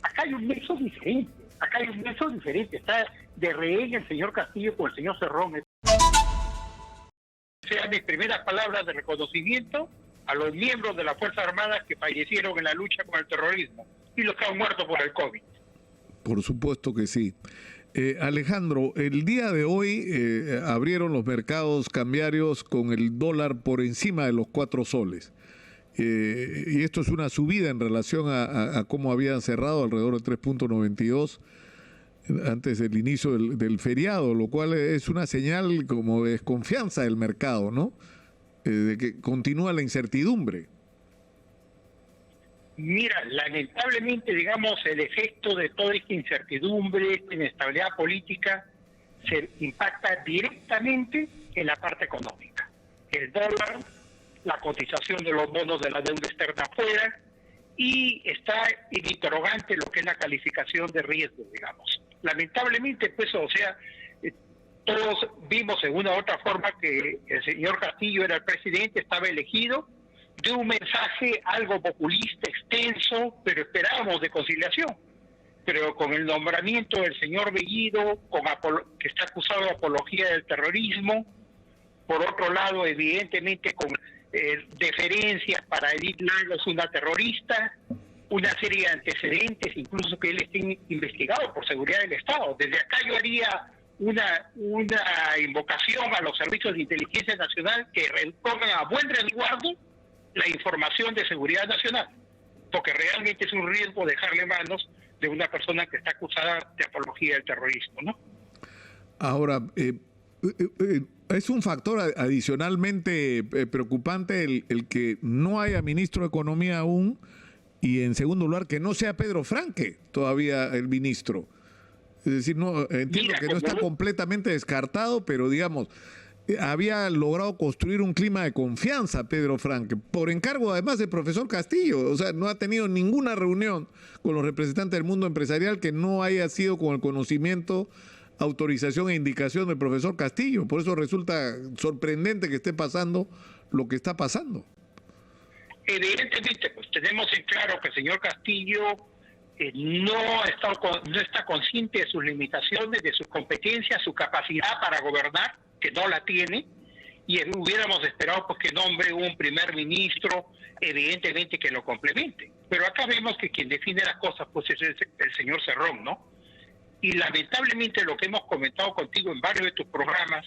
acá hay un nexo diferente, está de rehén el señor Castillo con el señor Cerrón. Sean mis primeras palabras de reconocimiento a los miembros de las Fuerzas Armadas que fallecieron en la lucha con el terrorismo y los que han muerto por el COVID. Por supuesto que sí. Alejandro, el día de hoy abrieron los mercados cambiarios con el dólar por encima de los 4 soles. Y esto es una subida en relación a cómo habían cerrado, alrededor de 3.92 antes del inicio del feriado, lo cual es una señal como de desconfianza del mercado, ¿no? De que continúa la incertidumbre. Mira, lamentablemente, digamos, el efecto de toda esta incertidumbre, esta inestabilidad política, se impacta directamente en la parte económica. El dólar, la cotización de los bonos de la deuda externa afuera, y está en interrogante lo que es la calificación de riesgo, digamos. Lamentablemente, pues, o sea, todos vimos de una u otra forma que el señor Castillo era el presidente, estaba elegido, de un mensaje algo populista, extenso, pero esperábamos de conciliación. Pero con el nombramiento del señor Bellido, que está acusado de apología del terrorismo, por otro lado, evidentemente, con deferencias para Edith Lagos, una terrorista, una serie de antecedentes, incluso que él esté investigado por seguridad del Estado. Desde acá yo haría una invocación a los servicios de inteligencia nacional que pongan a buen resguardo la información de seguridad nacional, porque realmente es un riesgo dejarle manos de una persona que está acusada de apología del terrorismo, ¿no? Ahora, es un factor adicionalmente preocupante el que no haya ministro de Economía aún, y en segundo lugar que no sea Pedro Franque todavía el ministro. Es decir, no entiendo que no está completamente descartado, pero digamos, había logrado construir un clima de confianza Pedro Franque, por encargo además del profesor Castillo. O sea, no ha tenido ninguna reunión con los representantes del mundo empresarial que no haya sido con el conocimiento, autorización e indicación del profesor Castillo. Por eso resulta sorprendente que esté pasando lo que está pasando. Evidentemente, pues tenemos en claro que el señor Castillo no está consciente de sus limitaciones, de sus competencias, su capacidad para gobernar, que no la tiene, y hubiéramos esperado pues que nombre un primer ministro, evidentemente que lo complemente. Pero acá vemos que quien define las cosas pues es el señor Cerrón, ¿no? Y lamentablemente lo que hemos comentado contigo en varios de tus programas,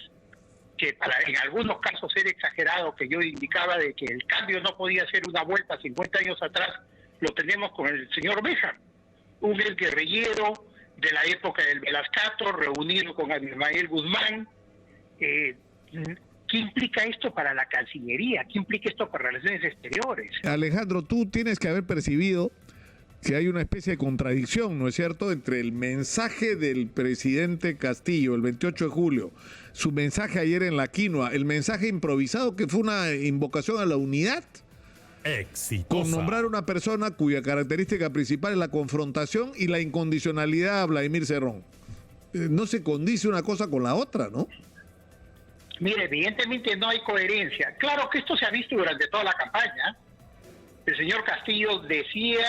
que en algunos casos era exagerado, que yo indicaba de que el cambio no podía ser una vuelta 50 años atrás, lo tenemos con el señor Béjar, un guerrillero de la época del Velascato, reunido con Abimael Guzmán. ¿Qué implica esto para la Cancillería? ¿Qué implica esto para relaciones exteriores? Alejandro, tú tienes que haber percibido que hay una especie de contradicción, ¿no es cierto?, entre el mensaje del presidente Castillo el 28 de julio, su mensaje ayer en la quinoa, el mensaje improvisado que fue una invocación a la unidad, exitosa, con nombrar una persona cuya característica principal es la confrontación y la incondicionalidad a Vladimir Cerrón. No se condice una cosa con la otra, ¿no? Mire, evidentemente no hay coherencia. Claro que esto se ha visto durante toda la campaña. El señor Castillo decía,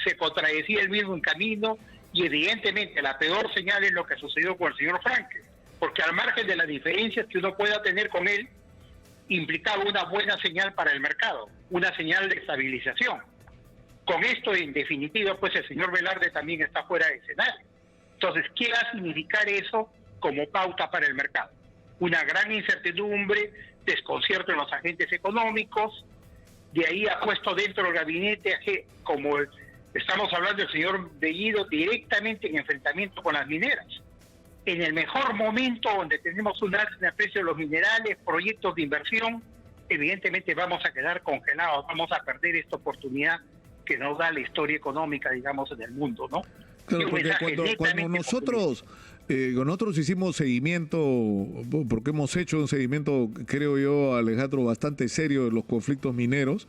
se contradecía él mismo en camino, y evidentemente la peor señal es lo que sucedió con el señor Franque, porque al margen de las diferencias que uno pueda tener con él, implicaba una buena señal para el mercado, una señal de estabilización. Con esto, en definitiva, pues el señor Velarde también está fuera de escenario. Entonces, ¿qué va a significar eso como pauta para el mercado? Una gran incertidumbre, desconcierto en los agentes económicos. De ahí ha puesto dentro del gabinete, como estamos hablando del señor Bellido, directamente en enfrentamiento con las mineras. En el mejor momento donde tenemos un alza en el precio de los minerales, proyectos de inversión, evidentemente vamos a quedar congelados, vamos a perder esta oportunidad que nos da la historia económica, digamos, en el mundo, ¿no? Claro, porque cuando nosotros hicimos seguimiento, porque hemos hecho un seguimiento, creo yo, Alejandro, bastante serio de los conflictos mineros,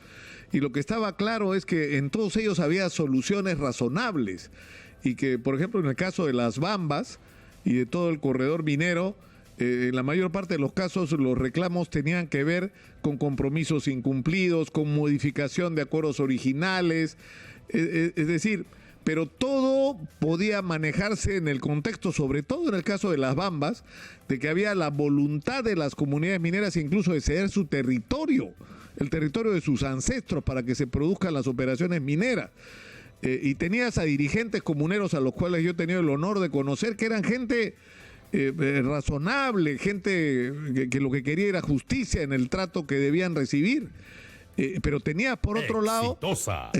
y lo que estaba claro es que en todos ellos había soluciones razonables, y que, por ejemplo, en el caso de las Bambas y de todo el corredor minero, en la mayor parte de los casos los reclamos tenían que ver con compromisos incumplidos, con modificación de acuerdos originales, es decir, pero todo podía manejarse en el contexto, sobre todo en el caso de las Bambas, de que había la voluntad de las comunidades mineras incluso de ceder su territorio, el territorio de sus ancestros para que se produzcan las operaciones mineras. Y tenías a dirigentes comuneros a los cuales yo he tenido el honor de conocer, que eran gente razonable, gente que lo que quería era justicia en el trato que debían recibir. Pero tenía por otro lado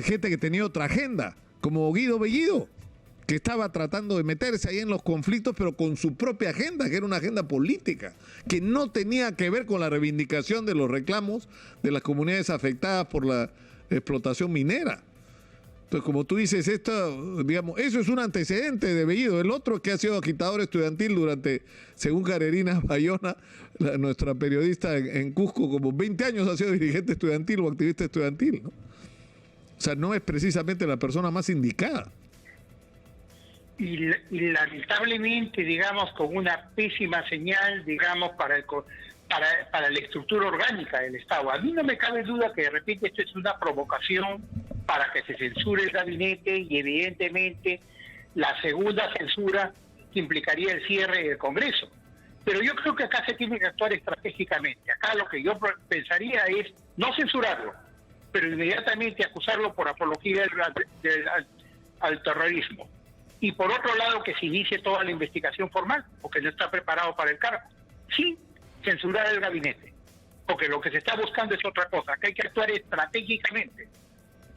gente que tenía otra agenda, como Guido Bellido, que estaba tratando de meterse ahí en los conflictos, pero con su propia agenda, que era una agenda política, que no tenía que ver con la reivindicación de los reclamos de las comunidades afectadas por la explotación minera. Entonces, como tú dices, digamos, eso es un antecedente de Bellido. El otro que ha sido agitador estudiantil durante, según Carolina Bayona, nuestra periodista en Cusco, como 20 años ha sido dirigente estudiantil o activista estudiantil, ¿no? O sea, no es precisamente la persona más indicada. Y lamentablemente, digamos, con una pésima señal, digamos, para la estructura orgánica del Estado. A mí no me cabe duda que de repente esto es una provocación para que se censure el gabinete y evidentemente la segunda censura que implicaría el cierre del Congreso. Pero yo creo que acá se tiene que actuar estratégicamente. Acá lo que yo pensaría es no censurarlo, pero inmediatamente acusarlo por apología al terrorismo. Y por otro lado, que se inicie toda la investigación formal, porque no está preparado para el cargo. Sí, censurar el gabinete, porque lo que se está buscando es otra cosa. Acá hay que actuar estratégicamente.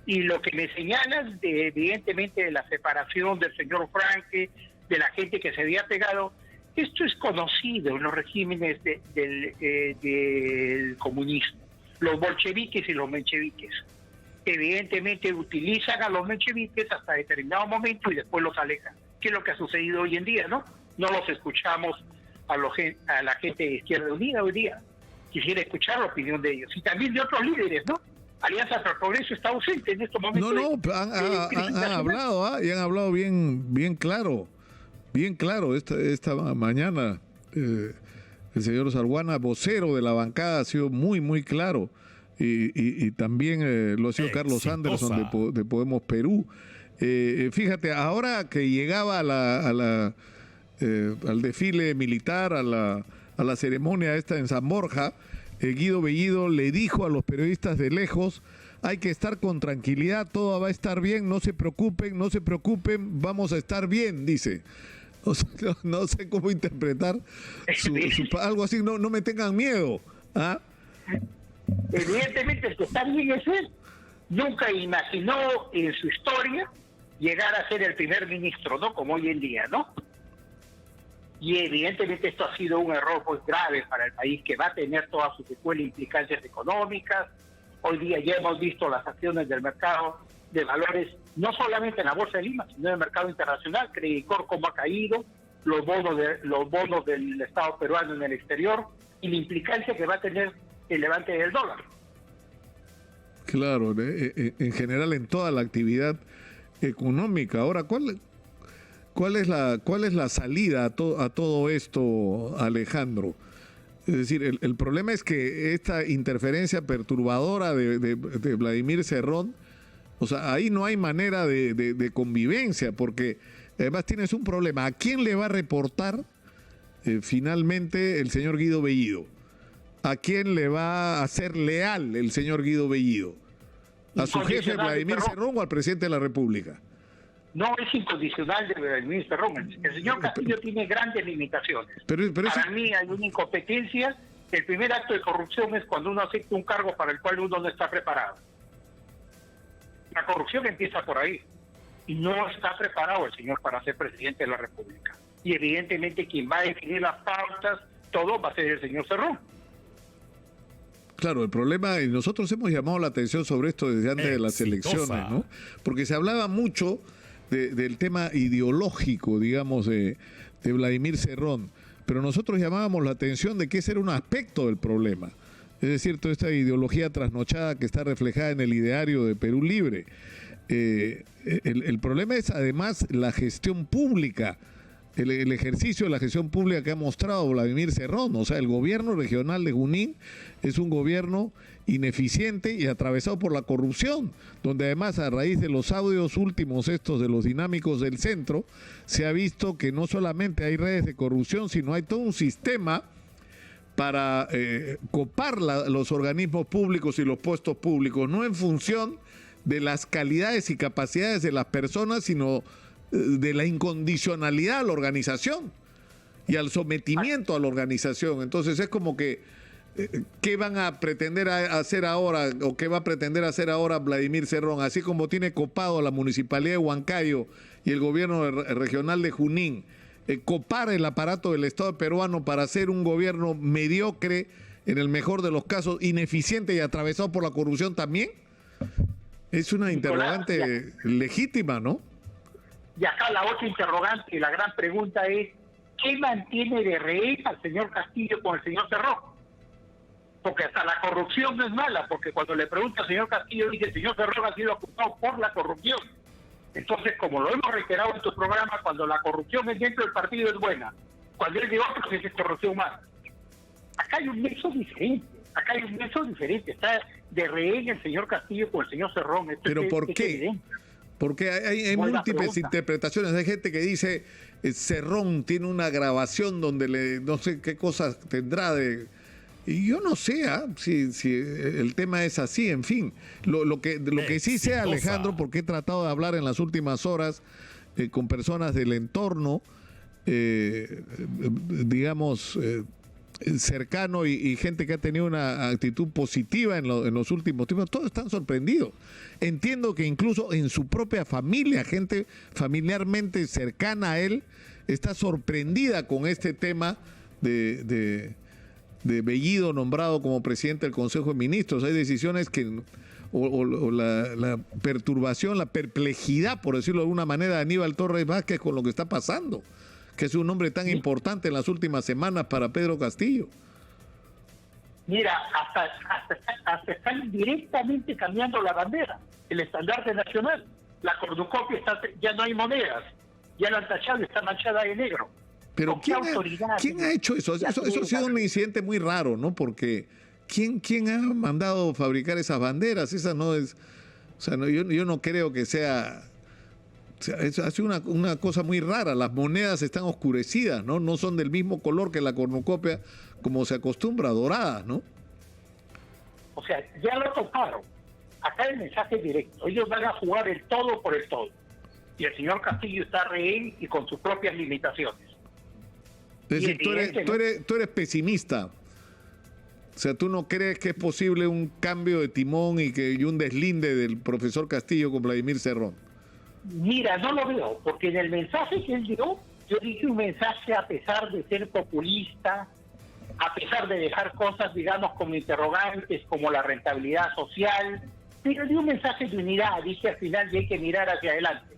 Y lo que me señalas, evidentemente, de la separación del señor Franque, de la gente que se había pegado, esto es conocido en los regímenes del comunismo. Los bolcheviques y los mencheviques. Evidentemente utilizan a los mencheviques hasta determinado momento y después los alejan. ¿Qué es lo que ha sucedido hoy en día, no? No los escuchamos a la gente de Izquierda Unida hoy día. Quisiera escuchar la opinión de ellos. Y también de otros líderes, ¿no? Alianza para el Progreso está ausente en estos momentos. Han hablado, y han hablado bien claro. Bien claro, esta mañana el señor Salguana, vocero de la bancada, ha sido muy claro. Y también lo ha sido Carlos Anderson de Podemos Perú. Fíjate, ahora que llegaba al desfile militar, a la ceremonia esta en San Borja, Guido Bellido le dijo a los periodistas de lejos: hay que estar con tranquilidad, todo va a estar bien, no se preocupen, vamos a estar bien, dice. O sea, no sé cómo interpretar algo así, no me tengan miedo. ¿Ah? Evidentemente el que está bien es él. Nunca imaginó en su historia llegar a ser el primer ministro, ¿no? Como hoy en día, ¿no? Y evidentemente esto ha sido un error muy grave para el país, que va a tener todas sus secuelas e implicancias económicas. Hoy día ya hemos visto las acciones del mercado de valores, no solamente en la Bolsa de Lima, sino en el mercado internacional. Credicor cómo ha caído, los bonos del Estado peruano en el exterior y la implicancia que va a tener el levante del dólar. Claro, en general en toda la actividad económica. Ahora, ¿cuál es la salida a todo esto, Alejandro? Es decir, el problema es que esta interferencia perturbadora de Vladimir Cerrón, o sea, ahí no hay manera de convivencia, porque además tienes un problema. ¿A quién le va a reportar finalmente el señor Guido Bellido? ¿A quién le va a ser leal el señor Guido Bellido? ¿A su jefe Vladimir Cerrón o al presidente de la República? No, es incondicional de Vladimir Cerrón. El señor Castillo tiene grandes limitaciones. Para mí hay una incompetencia. El primer acto de corrupción es cuando uno acepta un cargo para el cual uno no está preparado. La corrupción empieza por ahí. Y no está preparado el señor para ser presidente de la República. Y evidentemente quien va a definir las pautas, todo va a ser el señor Cerrón. Claro, el problema, y nosotros hemos llamado la atención sobre esto desde antes de las elecciones, ¿no? Porque se hablaba mucho del tema ideológico, digamos, de Vladimir Cerrón, pero nosotros llamábamos la atención de que ese era un aspecto del problema. Es decir, toda esta ideología trasnochada que está reflejada en el ideario de Perú Libre. El problema es además la gestión pública el ejercicio de la gestión pública que ha mostrado Vladimir Cerrón. O sea, el gobierno regional de Junín es un gobierno ineficiente y atravesado por la corrupción, donde además a raíz de los audios últimos estos de los dinámicos del centro, se ha visto que no solamente hay redes de corrupción, sino hay todo un sistema para copar los organismos públicos y los puestos públicos, no en función de las calidades y capacidades de las personas, sino de la incondicionalidad a la organización y al sometimiento a la organización. Entonces es como que ¿qué van a pretender hacer ahora o qué va a pretender hacer ahora Vladimir Cerrón? Así como tiene copado a la Municipalidad de Huancayo y el gobierno regional de Junín, copar el aparato del Estado peruano para hacer un gobierno mediocre, en el mejor de los casos, ineficiente y atravesado por la corrupción también. Es una interrogante legítima, ¿no? Y acá la otra interrogante y la gran pregunta es, ¿qué mantiene de rehén al señor Castillo con el señor Cerrón? Porque hasta la corrupción no es mala, porque cuando le pregunta al señor Castillo, dice, el señor Cerrón ha sido acusado por la corrupción. Entonces, como lo hemos reiterado en tu programa, cuando la corrupción es dentro del partido es buena, cuando es de otros es corrupción más. Acá hay un nexo diferente, está de rehén el señor Castillo con el señor Cerrón. ¿Pero por qué? Porque hay múltiples interpretaciones. Hay gente que dice Cerrón tiene una grabación donde no sé qué cosas tendrá de... Y yo no sé si el tema es así, en fin. Lo que sí sé, Alejandro, porque he tratado de hablar en las últimas horas con personas del entorno, digamos, cercano y gente que ha tenido una actitud positiva en los últimos tiempos, todos están sorprendidos. Entiendo que incluso en su propia familia, gente familiarmente cercana a él, está sorprendida con este tema de Bellido nombrado como presidente del Consejo de Ministros. Hay decisiones que, la perturbación, la perplejidad, por decirlo de alguna manera, de Aníbal Torres Vázquez con lo que está pasando, que es un hombre tan importante en las últimas semanas para Pedro Castillo. Mira, hasta están directamente cambiando la bandera, el estandarte nacional. La cornucopia ya no hay monedas, ya la han tachado, está manchada de negro. Pero ¿quién ha hecho eso? Eso ha sido un incidente muy raro, ¿no? Porque ¿quién ha mandado fabricar esas banderas? Esa no es... O sea, no, yo no creo que sea... O sea, ha sido una cosa muy rara. Las monedas están oscurecidas, ¿no? No son del mismo color que la cornucopia, como se acostumbra, doradas, ¿no? O sea, ya lo tocaron. Acá el mensaje es directo. Ellos van a jugar el todo por el todo. Y el señor Castillo está rehén y con sus propias limitaciones. Es decir, tú eres pesimista. O sea, ¿tú no crees que es posible un cambio de timón y un deslinde del profesor Castillo con Vladimir Cerrón? Mira, no lo veo, porque en el mensaje que él dio, yo dije un mensaje a pesar de ser populista, a pesar de dejar cosas, digamos, como interrogantes, como la rentabilidad social, pero dio un mensaje de unidad, dije al final que hay que mirar hacia adelante.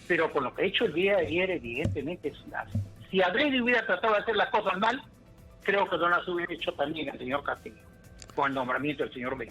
Pero con lo que he hecho el día de ayer, evidentemente, si Adrede hubiera tratado de hacer las cosas mal, creo que no las hubiera hecho también el señor Castillo, con el nombramiento del señor Bellido.